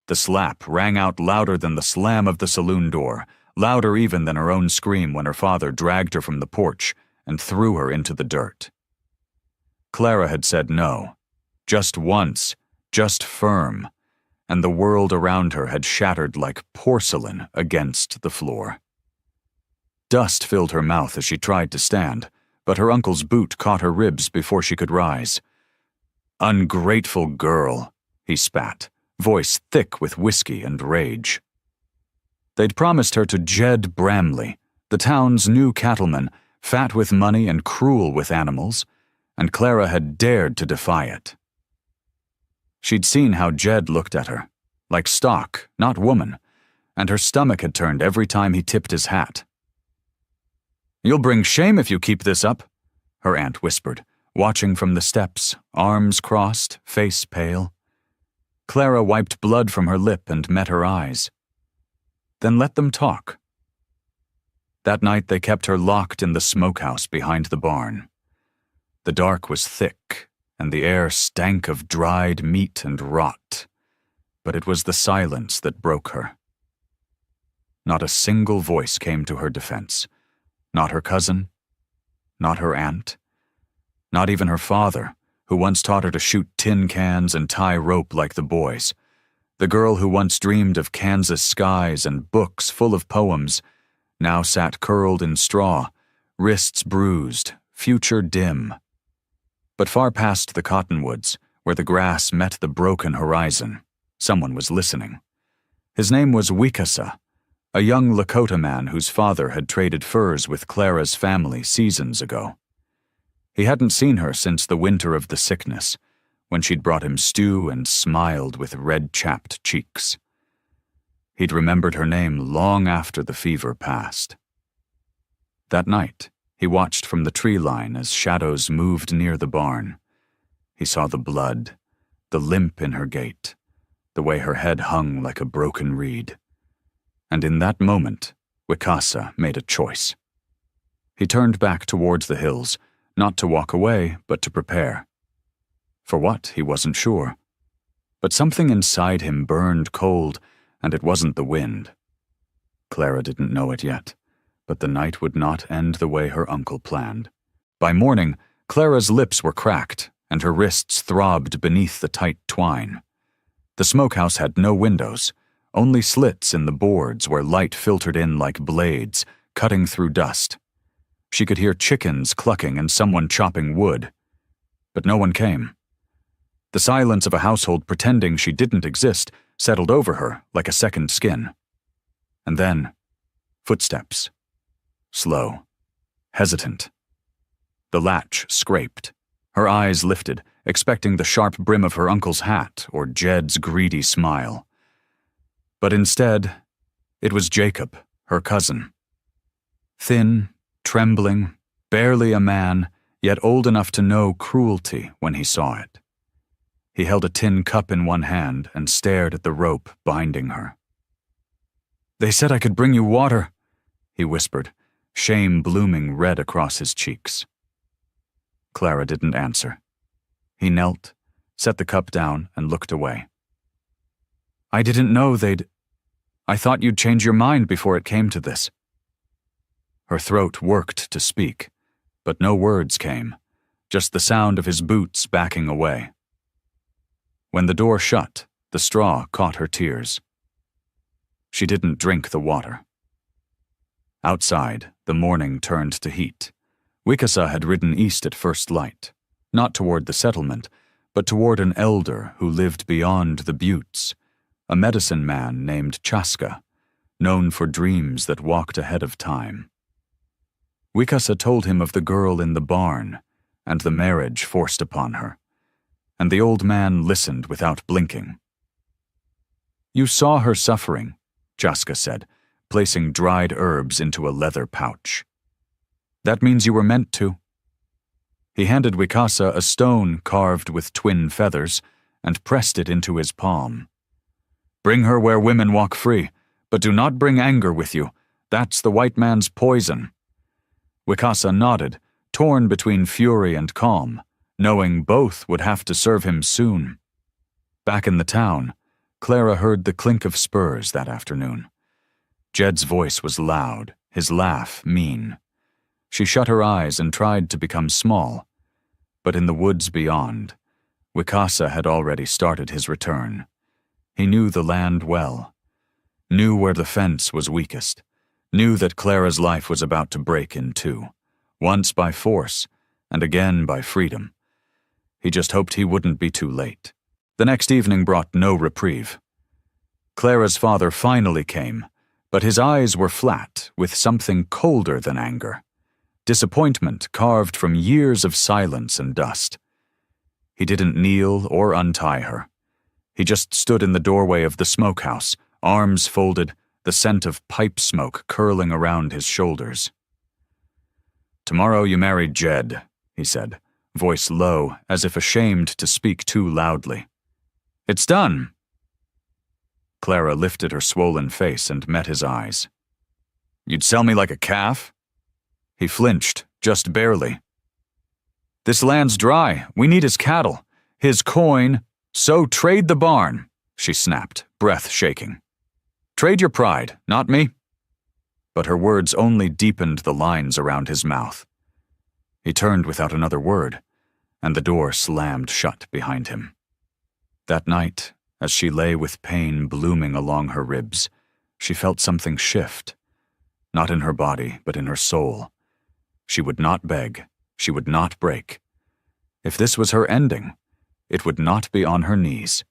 The slap rang out louder than the slam of the saloon door, louder even than her own scream when her father dragged her from the porch and threw her into the dirt. Clara had said no. Just once, just firm, and the world around her had shattered like porcelain against the floor. Dust filled her mouth as she tried to stand, but her uncle's boot caught her ribs before she could rise. "Ungrateful girl," he spat, voice thick with whiskey and rage. They'd promised her to Jed Bramley, the town's new cattleman, fat with money and cruel with animals, and Clara had dared to defy it. She'd seen how Jed looked at her, like stock, not woman, and her stomach had turned every time he tipped his hat. "You'll bring shame if you keep this up," her aunt whispered, watching from the steps, arms crossed, face pale. Clara wiped blood from her lip and met her eyes. Then let them talk. That night they kept her locked in the smokehouse behind the barn. The dark was thick, and the air stank of dried meat and rot, but it was the silence that broke her. Not a single voice came to her defense. Not her cousin, not her aunt, not even her father, who once taught her to shoot tin cans and tie rope like the boys. The girl who once dreamed of Kansas skies and books full of poems now sat curled in straw, wrists bruised, future dim. But far past the cottonwoods, where the grass met the broken horizon, someone was listening. His name was Wicasa, a young Lakota man whose father had traded furs with Clara's family seasons ago. He hadn't seen her since the winter of the sickness, when she'd brought him stew and smiled with red-chapped cheeks. He'd remembered her name long after the fever passed. That night, he watched from the tree line as shadows moved near the barn. He saw the blood, the limp in her gait, the way her head hung like a broken reed. And in that moment, Wicasa made a choice. He turned back towards the hills, not to walk away, but to prepare. For what, he wasn't sure. But something inside him burned cold, and it wasn't the wind. Clara didn't know it yet, but the night would not end the way her uncle planned. By morning, Clara's lips were cracked, and her wrists throbbed beneath the tight twine. The smokehouse had no windows, only slits in the boards where light filtered in like blades, cutting through dust. She could hear chickens clucking and someone chopping wood. But no one came. The silence of a household pretending she didn't exist settled over her like a second skin. And then, footsteps. Slow. Hesitant. The latch scraped. Her eyes lifted, expecting the sharp brim of her uncle's hat or Jed's greedy smile. But instead, it was Jacob, her cousin. Thin, trembling, barely a man, yet old enough to know cruelty when he saw it. He held a tin cup in one hand and stared at the rope binding her. "They said I could bring you water," he whispered, shame blooming red across his cheeks. Clara didn't answer. He knelt, set the cup down, and looked away. "I didn't know I thought you'd change your mind before it came to this." Her throat worked to speak, but no words came, just the sound of his boots backing away. When the door shut, the straw caught her tears. She didn't drink the water. Outside, the morning turned to heat. Wicasa had ridden east at first light, not toward the settlement, but toward an elder who lived beyond the buttes, a medicine man named Chaska, known for dreams that walked ahead of time. Wicasa told him of the girl in the barn and the marriage forced upon her, and the old man listened without blinking. "You saw her suffering," Chaska said, placing dried herbs into a leather pouch. "That means you were meant to." He handed Wicasa a stone carved with twin feathers and pressed it into his palm. "Bring her where women walk free, but do not bring anger with you. That's the white man's poison." Wicasa nodded, torn between fury and calm, knowing both would have to serve him soon. Back in the town, Clara heard the clink of spurs that afternoon. Jed's voice was loud, his laugh mean. She shut her eyes and tried to become small. But in the woods beyond, Wicasa had already started his return. He knew the land well, knew where the fence was weakest, knew that Clara's life was about to break in two, once by force and again by freedom. He just hoped he wouldn't be too late. The next evening brought no reprieve. Clara's father finally came, but his eyes were flat with something colder than anger. Disappointment carved from years of silence and dust. He didn't kneel or untie her. He just stood in the doorway of the smokehouse, arms folded, the scent of pipe smoke curling around his shoulders. "Tomorrow you marry Jed," he said, voice low, as if ashamed to speak too loudly. "It's done." Clara lifted her swollen face and met his eyes. "You'd sell me like a calf?" He flinched, just barely. "This land's dry. We need his cattle, his coin, so trade the barn," she snapped, breath shaking. "Trade your pride, not me." But her words only deepened the lines around his mouth. He turned without another word, and the door slammed shut behind him. That night, as she lay with pain blooming along her ribs, she felt something shift, not in her body, but in her soul. She would not beg, she would not break. If this was her ending, it would not be on her knees.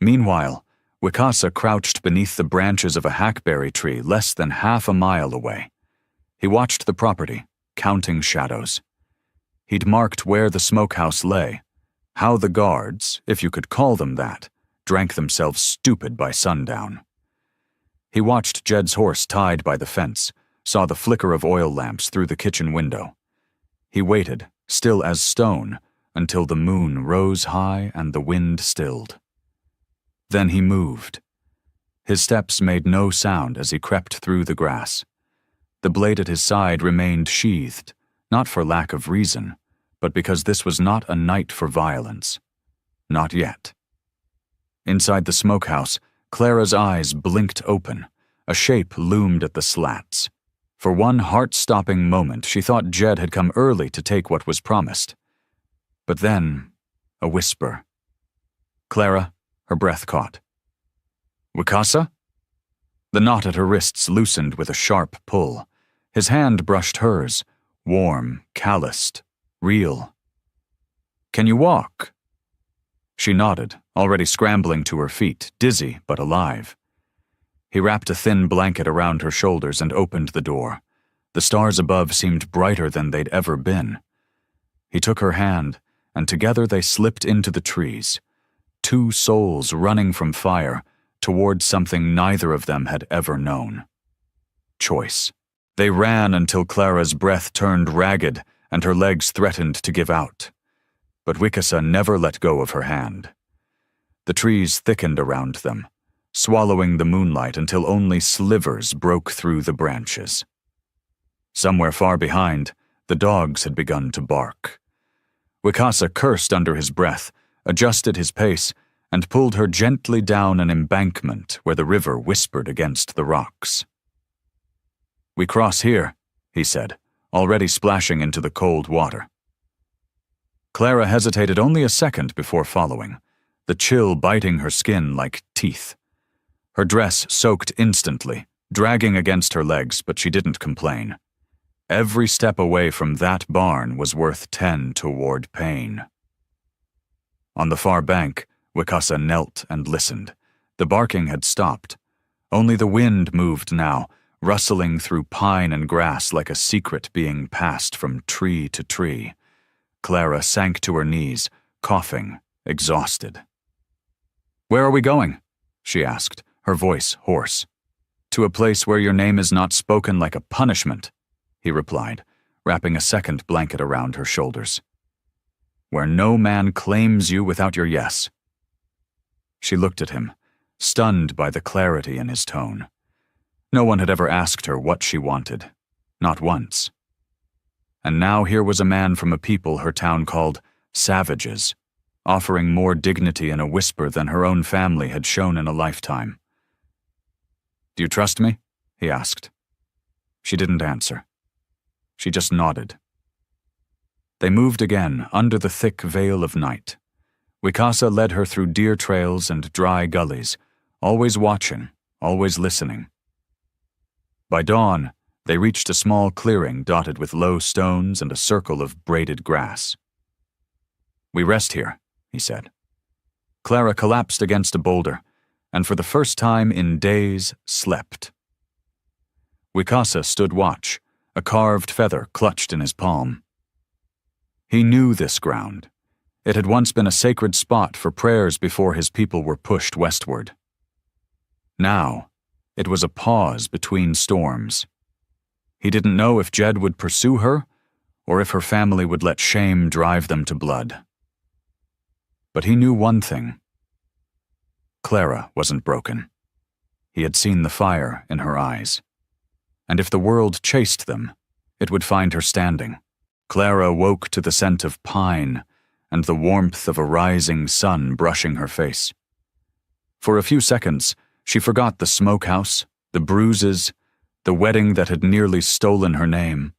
Meanwhile, Wicasa crouched beneath the branches of a hackberry tree less than half a mile away. He watched the property, counting shadows. He'd marked where the smokehouse lay, how the guards, if you could call them that, drank themselves stupid by sundown. He watched Jed's horse tied by the fence, saw the flicker of oil lamps through the kitchen window. He waited, still as stone, until the moon rose high and the wind stilled. Then he moved. His steps made no sound as he crept through the grass. The blade at his side remained sheathed, not for lack of reason, but because this was not a night for violence. Not yet. Inside the smokehouse, Clara's eyes blinked open. A shape loomed at the slats. For one heart-stopping moment, she thought Jed had come early to take what was promised. But then, a whisper. "Clara," her breath caught. "Wicasa?" The knot at her wrists loosened with a sharp pull. His hand brushed hers, warm, calloused, real. "Can you walk?" She nodded, already scrambling to her feet, dizzy but alive. He wrapped a thin blanket around her shoulders and opened the door. The stars above seemed brighter than they'd ever been. He took her hand, and together they slipped into the trees, two souls running from fire toward something neither of them had ever known. Choice. They ran until Clara's breath turned ragged and her legs threatened to give out. But Wicasa never let go of her hand. The trees thickened around them, swallowing the moonlight until only slivers broke through the branches. Somewhere far behind, the dogs had begun to bark. Wicasa cursed under his breath, adjusted his pace, and pulled her gently down an embankment where the river whispered against the rocks. "We cross here," he said, already splashing into the cold water. Clara hesitated only a second before following, the chill biting her skin like teeth. Her dress soaked instantly, dragging against her legs, but she didn't complain. Every step away from that barn was worth 10 toward pain. On the far bank, Wicasa knelt and listened. The barking had stopped. Only the wind moved now, rustling through pine and grass like a secret being passed from tree to tree. Clara sank to her knees, coughing, exhausted. "Where are we going?" she asked, her voice hoarse. "To a place where your name is not spoken like a punishment," he replied, wrapping a second blanket around her shoulders. "Where no man claims you without your yes." She looked at him, stunned by the clarity in his tone. No one had ever asked her what she wanted, not once. And now here was a man from a people her town called savages, offering more dignity in a whisper than her own family had shown in a lifetime. "Do you trust me?" he asked. She didn't answer. She just nodded. They moved again under the thick veil of night. Wicasa led her through deer trails and dry gullies, always watching, always listening. By dawn, they reached a small clearing dotted with low stones and a circle of braided grass. "We rest here," he said. Clara collapsed against a boulder, and for the first time in days slept. Wicasa stood watch, a carved feather clutched in his palm. He knew this ground. It had once been a sacred spot for prayers before his people were pushed westward. Now, it was a pause between storms. He didn't know if Jed would pursue her, or if her family would let shame drive them to blood. But he knew one thing. Clara wasn't broken. He had seen the fire in her eyes. And if the world chased them, it would find her standing. Clara woke to the scent of pine and the warmth of a rising sun brushing her face. For a few seconds, she forgot the smokehouse, the bruises, the wedding that had nearly stolen her name.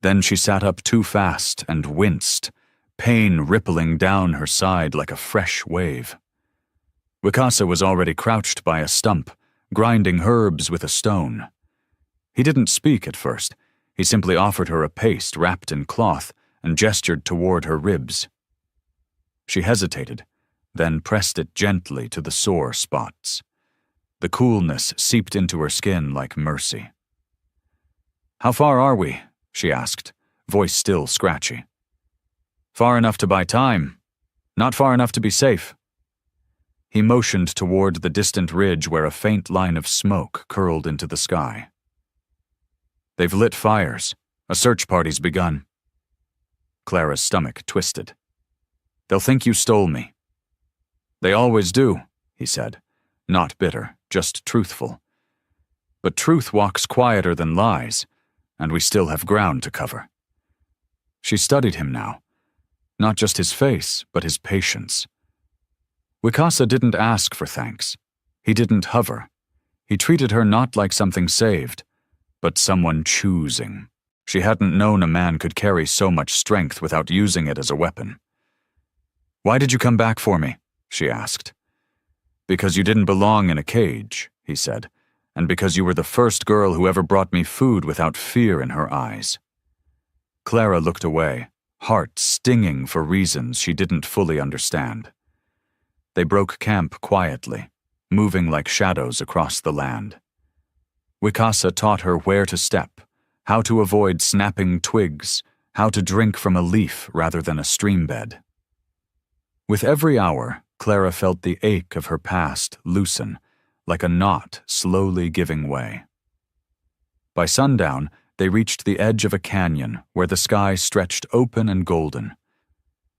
Then she sat up too fast and winced, pain rippling down her side like a fresh wave. Wicasa was already crouched by a stump, grinding herbs with a stone. He didn't speak at first. He simply offered her a paste wrapped in cloth and gestured toward her ribs. She hesitated, then pressed it gently to the sore spots. The coolness seeped into her skin like mercy. "How far are we?" she asked, voice still scratchy. "Far enough to buy time. Not far enough to be safe." He motioned toward the distant ridge where a faint line of smoke curled into the sky. "They've lit fires. A search party's begun." Clara's stomach twisted. "They'll think you stole me." "They always do," he said, not bitter, just truthful. "But truth walks quieter than lies, and we still have ground to cover." She studied him now, not just his face, but his patience. Wicasa didn't ask for thanks. He didn't hover. He treated her not like something saved, but someone choosing. She hadn't known a man could carry so much strength without using it as a weapon. "Why did you come back for me?" she asked. "Because you didn't belong in a cage," he said, "and because you were the first girl who ever brought me food without fear in her eyes." Clara looked away, heart stinging for reasons she didn't fully understand. They broke camp quietly, moving like shadows across the land. Wicasa taught her where to step, how to avoid snapping twigs, how to drink from a leaf rather than a stream bed. With every hour, Clara felt the ache of her past loosen, like a knot slowly giving way. By sundown, they reached the edge of a canyon where the sky stretched open and golden.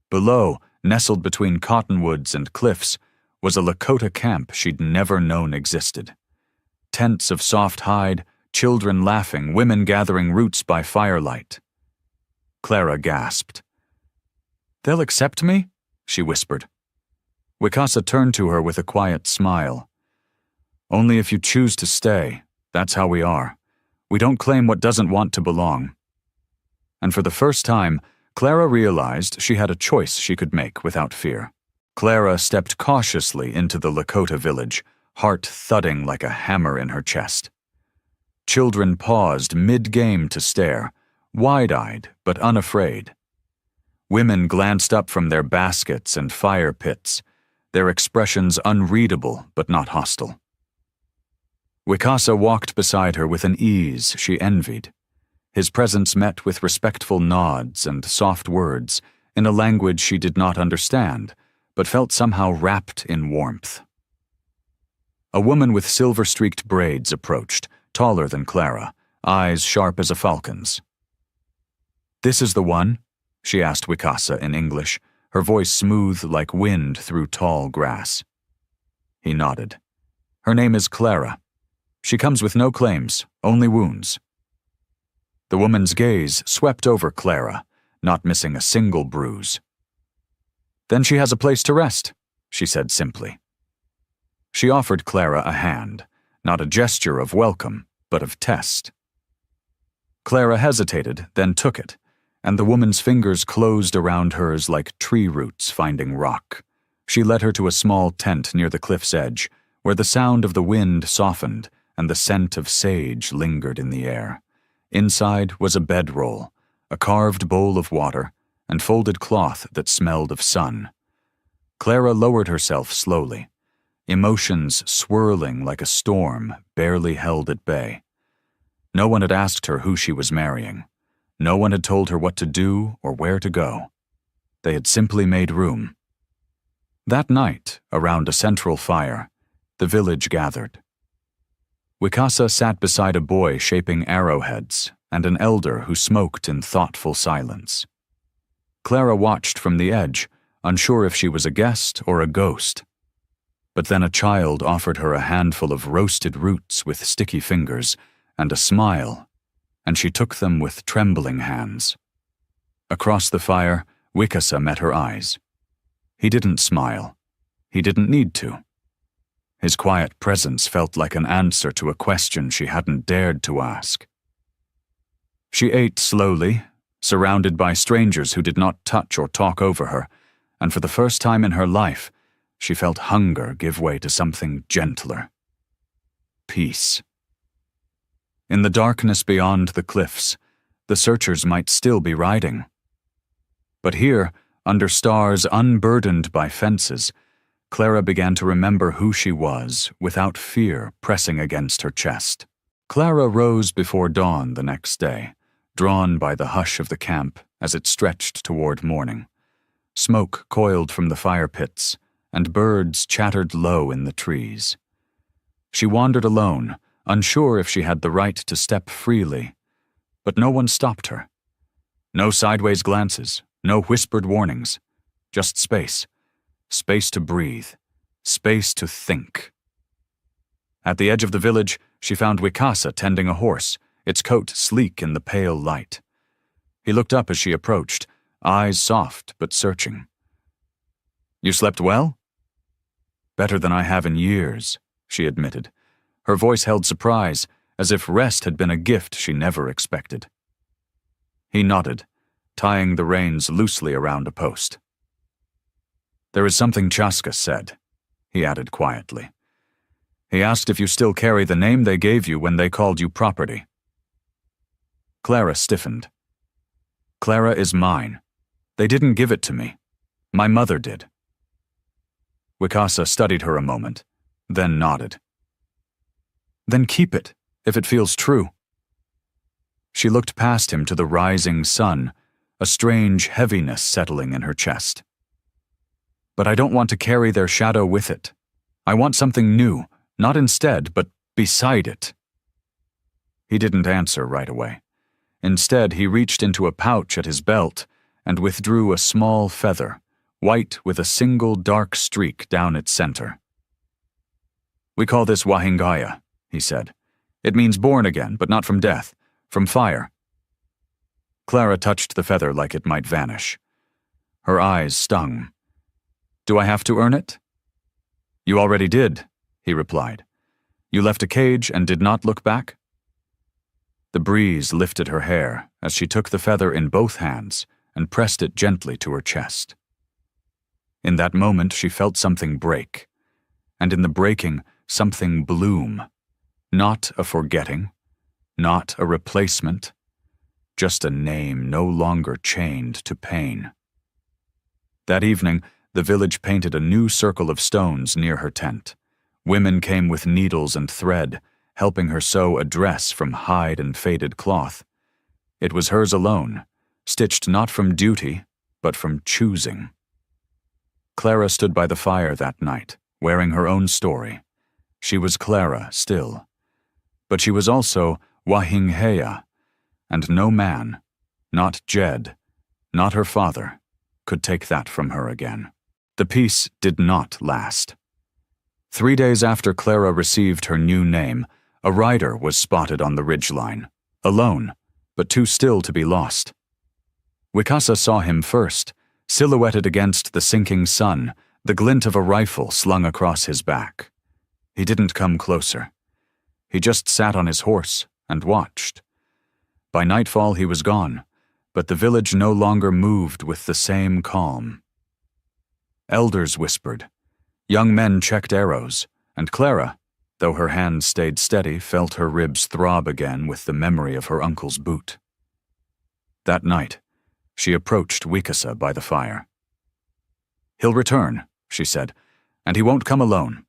Below, nestled between cottonwoods and cliffs, was a Lakota camp she'd never known existed. Tents of soft hide, children laughing, women gathering roots by firelight. Clara gasped. "They'll accept me?" she whispered. Wicasa turned to her with a quiet smile. "Only if you choose to stay. That's how we are. We don't claim what doesn't want to belong." And for the first time, Clara realized she had a choice she could make without fear. Clara stepped cautiously into the Lakota village, heart thudding like a hammer in her chest. Children paused mid-game to stare, wide-eyed but unafraid. Women glanced up from their baskets and fire pits, their expressions unreadable but not hostile. Wicasa walked beside her with an ease she envied. His presence met with respectful nods and soft words in a language she did not understand, but felt somehow wrapped in warmth. A woman with silver-streaked braids approached, taller than Clara, eyes sharp as a falcon's. "This is the one?" she asked Wicasa in English, her voice smooth like wind through tall grass. He nodded. "Her name is Clara. She comes with no claims, only wounds." The woman's gaze swept over Clara, not missing a single bruise. Then she has a place to rest, she said simply. She offered Clara a hand, not a gesture of welcome, but of test. Clara hesitated, then took it, and the woman's fingers closed around hers like tree roots finding rock. She led her to a small tent near the cliff's edge, where the sound of the wind softened and the scent of sage lingered in the air. Inside was a bedroll, a carved bowl of water, and folded cloth that smelled of sun. Clara lowered herself slowly, emotions swirling like a storm barely held at bay. No one had asked her who she was marrying. No one had told her what to do or where to go. They had simply made room. That night, around a central fire, the village gathered. Wicasa sat beside a boy shaping arrowheads and an elder who smoked in thoughtful silence. Clara watched from the edge, unsure if she was a guest or a ghost. But then a child offered her a handful of roasted roots with sticky fingers and a smile, and she took them with trembling hands. Across the fire, Wicasa met her eyes. He didn't smile. He didn't need to. His quiet presence felt like an answer to a question she hadn't dared to ask. She ate slowly, surrounded by strangers who did not touch or talk over her, and for the first time in her life, she felt hunger give way to something gentler. Peace. In the darkness beyond the cliffs, the searchers might still be riding. But here, under stars unburdened by fences, Clara began to remember who she was without fear pressing against her chest. Clara rose before dawn the next day, drawn by the hush of the camp as it stretched toward morning. Smoke coiled from the fire pits, and birds chattered low in the trees. She wandered alone, unsure if she had the right to step freely, but no one stopped her. No sideways glances, no whispered warnings, just space. Space to breathe, space to think. At the edge of the village, she found Wicasa tending a horse, its coat sleek in the pale light. He looked up as she approached, eyes soft but searching. "You slept well?" "Better than I have in years," she admitted. Her voice held surprise, as if rest had been a gift she never expected. He nodded, tying the reins loosely around a post. "There is something Chaska said," he added quietly. "He asked if you still carry the name they gave you when they called you property." Clara stiffened. "Clara is mine. They didn't give it to me. My mother did." Wicasa studied her a moment, then nodded. "Then keep it, if it feels true." She looked past him to the rising sun, a strange heaviness settling in her chest. "But I don't want to carry their shadow with it. I want something new, not instead, but beside it." He didn't answer right away. Instead, he reached into a pouch at his belt and withdrew a small feather, white with a single dark streak down its center. "We call this Wahingaya," he said. "It means born again, but not from death, from fire." Clara touched the feather like it might vanish. Her eyes stung. "Do I have to earn it?" "You already did," he replied. "You left a cage and did not look back?" The breeze lifted her hair as she took the feather in both hands and pressed it gently to her chest. In that moment she felt something break, and in the breaking something bloom. Not a forgetting, not a replacement, just a name no longer chained to pain. That evening, the village painted a new circle of stones near her tent. Women came with needles and thread, helping her sew a dress from hide and faded cloth. It was hers alone, stitched not from duty, but from choosing. Clara stood by the fire that night, wearing her own story. She was Clara still. But she was also Wahingaya, and no man, not Jed, not her father, could take that from her again. The peace did not last. 3 days after Clara received her new name, a rider was spotted on the ridgeline, alone, but too still to be lost. Wicasa saw him first, silhouetted against the sinking sun, the glint of a rifle slung across his back. He didn't come closer. He just sat on his horse and watched. By nightfall he was gone, but the village no longer moved with the same calm. Elders whispered. Young men checked arrows, and Clara, though her hands stayed steady, felt her ribs throb again with the memory of her uncle's boot. That night, she approached Wicasa by the fire. "He'll return," she said, "and he won't come alone."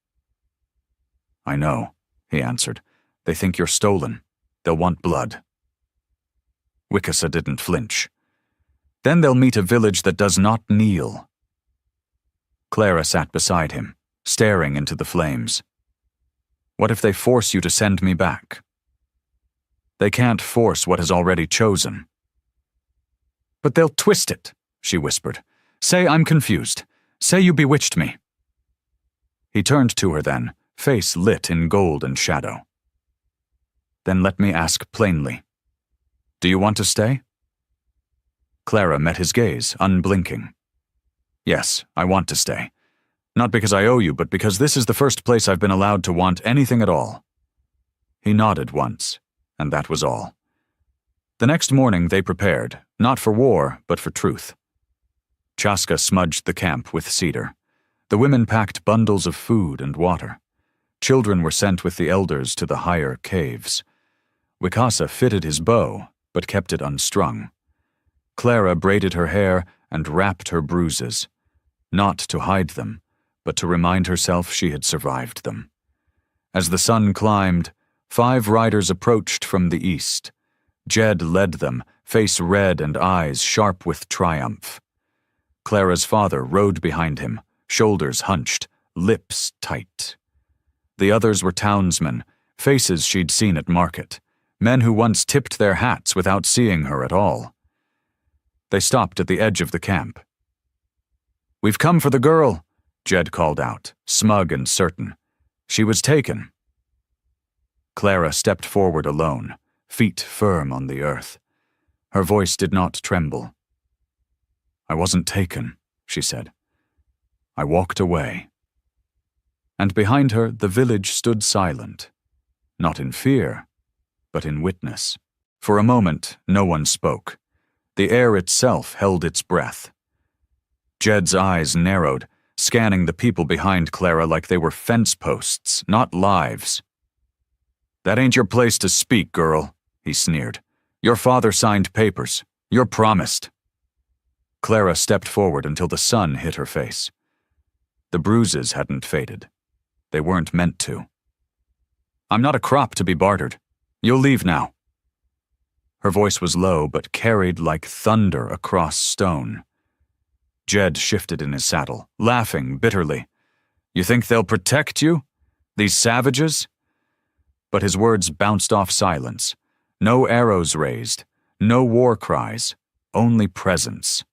"I know," he answered. "They think you're stolen. They'll want blood." Wicasa didn't flinch. "Then they'll meet a village that does not kneel." Clara sat beside him, staring into the flames. "What if they force you to send me back?" "They can't force what is already chosen." "But they'll twist it," she whispered. "Say I'm confused. Say you bewitched me." He turned to her then, face lit in gold and shadow. "Then let me ask plainly. Do you want to stay?" Clara met his gaze, unblinking. "Yes, I want to stay. Not because I owe you, but because this is the first place I've been allowed to want anything at all." He nodded once, and that was all. The next morning they prepared, not for war, but for truth. Chaska smudged the camp with cedar. The women packed bundles of food and water. Children were sent with the elders to the higher caves. Wicasa fitted his bow, but kept it unstrung. Clara braided her hair and wrapped her bruises, not to hide them, but to remind herself she had survived them. As the sun climbed, 5 riders approached from the east. Jed led them, face red and eyes sharp with triumph. Clara's father rode behind him, shoulders hunched, lips tight. The others were townsmen, faces she'd seen at market, men who once tipped their hats without seeing her at all. They stopped at the edge of the camp. "We've come for the girl," Jed called out, smug and certain. "She was taken." Clara stepped forward alone, feet firm on the earth. Her voice did not tremble. "I wasn't taken," she said. "I walked away." And behind her the village stood silent, not in fear, but in witness. For a moment, no one spoke. The air itself held its breath. Jed's eyes narrowed, scanning the people behind Clara like they were fence posts, not lives. "That ain't your place to speak, girl," he sneered. "Your father signed papers. You're promised." Clara stepped forward until the sun hit her face. The bruises hadn't faded. They weren't meant to. "I'm not a crop to be bartered. You'll leave now." Her voice was low but carried like thunder across stone. Jed shifted in his saddle, laughing bitterly. "You think they'll protect you? These savages?" But his words bounced off silence. No arrows raised, no war cries, only presence.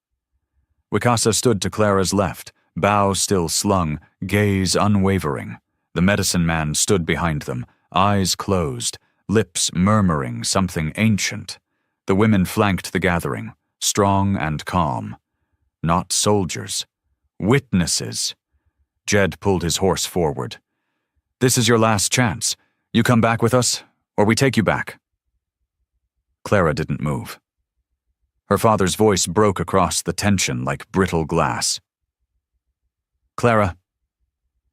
Wicasa stood to Clara's left, bow still slung, gaze unwavering. The medicine man stood behind them, eyes closed, lips murmuring something ancient. The women flanked the gathering, strong and calm. Not soldiers. Witnesses. Jed pulled his horse forward. "This is your last chance. You come back with us, or we take you back." Clara didn't move. Her father's voice broke across the tension like brittle glass. "Clara,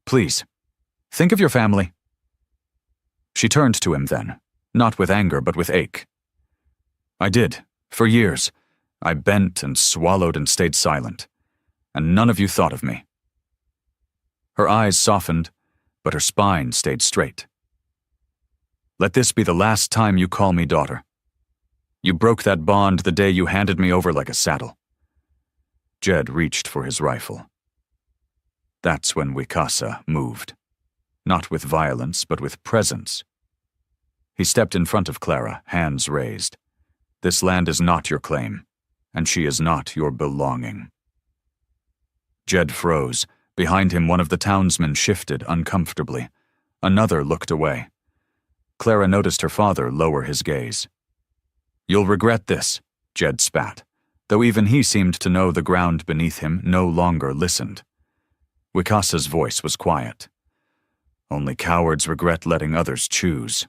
please, think of your family." She turned to him then, not with anger but with ache. "I did, for years. I bent and swallowed and stayed silent, and none of you thought of me." Her eyes softened, but her spine stayed straight. "Let this be the last time you call me daughter. You broke that bond the day you handed me over like a saddle." Jed reached for his rifle. That's when Wicasa moved. Not with violence, but with presence. He stepped in front of Clara, hands raised. "This land is not your claim, and she is not your belonging." Jed froze. Behind him, one of the townsmen shifted uncomfortably. Another looked away. Clara noticed her father lower his gaze. "You'll regret this," Jed spat. though even he seemed to know the ground beneath him no longer listened. Wikasa's voice was quiet. Only cowards regret letting others choose.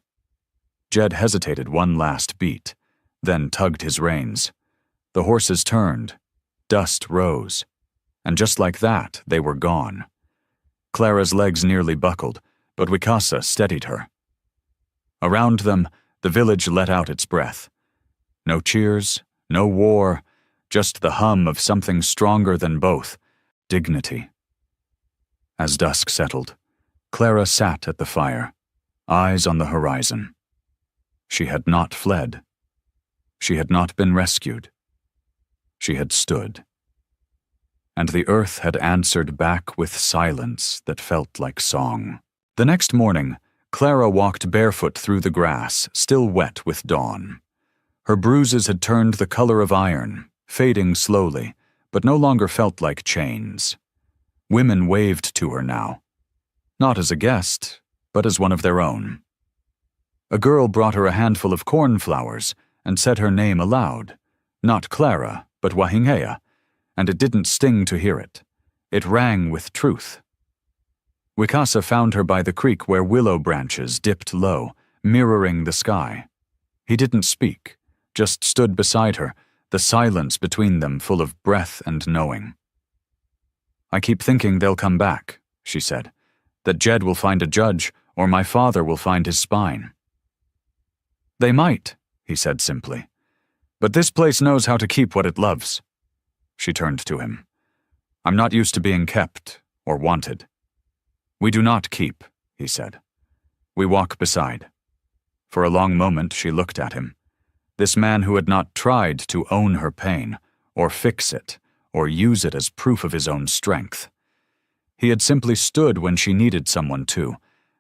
Jed hesitated one last beat, then tugged his reins. The horses turned, dust rose, and just like that, they were gone. Clara's legs nearly buckled, but Wikasa steadied her. Around them, the village let out its breath. No cheers, no war, just the hum of something stronger than both, dignity. As dusk settled, Clara sat at the fire, eyes on the horizon. She had not fled. She had not been rescued. She had stood. And the earth had answered back with silence that felt like song. The next morning, Clara walked barefoot through the grass, still wet with dawn. Her bruises had turned the color of iron, fading slowly, but no longer felt like chains. Women waved to her now, not as a guest, but as one of their own. A girl brought her a handful of cornflowers and said her name aloud, not Clara, but Wahingea, and it didn't sting to hear it. It rang with truth. Wikasa found her by the creek where willow branches dipped low, mirroring the sky. He didn't speak, just stood beside her, the silence between them full of breath and knowing. "I keep thinking they'll come back," she said, "that Jed will find a judge, or my father will find his spine." "They might," he said simply, "but this place knows how to keep what it loves." She turned to him. "I'm not used to being kept, or wanted." "We do not keep," he said. "We walk beside." For a long moment she looked at him. This man who had not tried to own her pain, or fix it, or use it as proof of his own strength. He had simply stood when she needed someone to,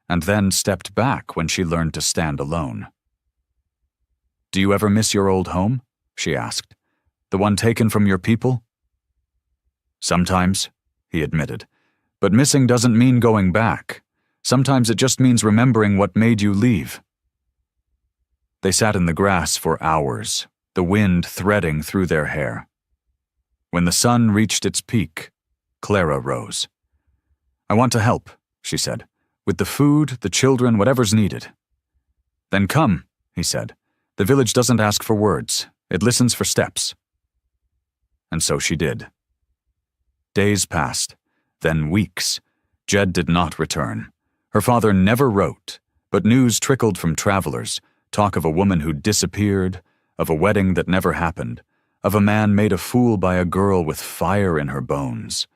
and then stepped back when she learned to stand alone. "Do you ever miss your old home?" she asked. "The one taken from your people?" "Sometimes," he admitted. "But missing doesn't mean going back. Sometimes it just means remembering what made you leave." They sat in the grass for hours, the wind threading through their hair. When the sun reached its peak, Clara rose. "I want to help," she said, "with the food, the children, whatever's needed." "Then come," he said. "The village doesn't ask for words. It listens for steps." And so she did. Days passed, then weeks. Jed did not return. Her father never wrote, but news trickled from travelers, talk of a woman who disappeared, of a wedding that never happened, of a man made a fool by a girl with fire in her bones.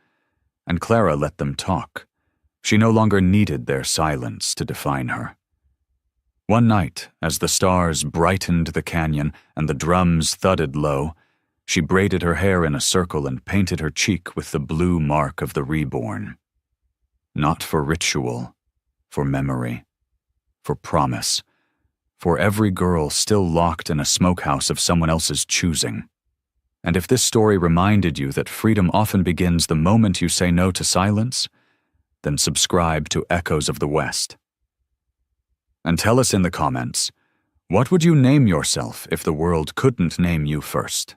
And Clara let them talk. She no longer needed their silence to define her. One night, as the stars brightened the canyon and the drums thudded low, she braided her hair in a circle and painted her cheek with the blue mark of the reborn. Not for ritual, for memory, for promise, for every girl still locked in a smokehouse of someone else's choosing. And if this story reminded you that freedom often begins the moment you say no to silence, then subscribe to Echoes of the West. And tell us in the comments, what would you name yourself if the world couldn't name you first?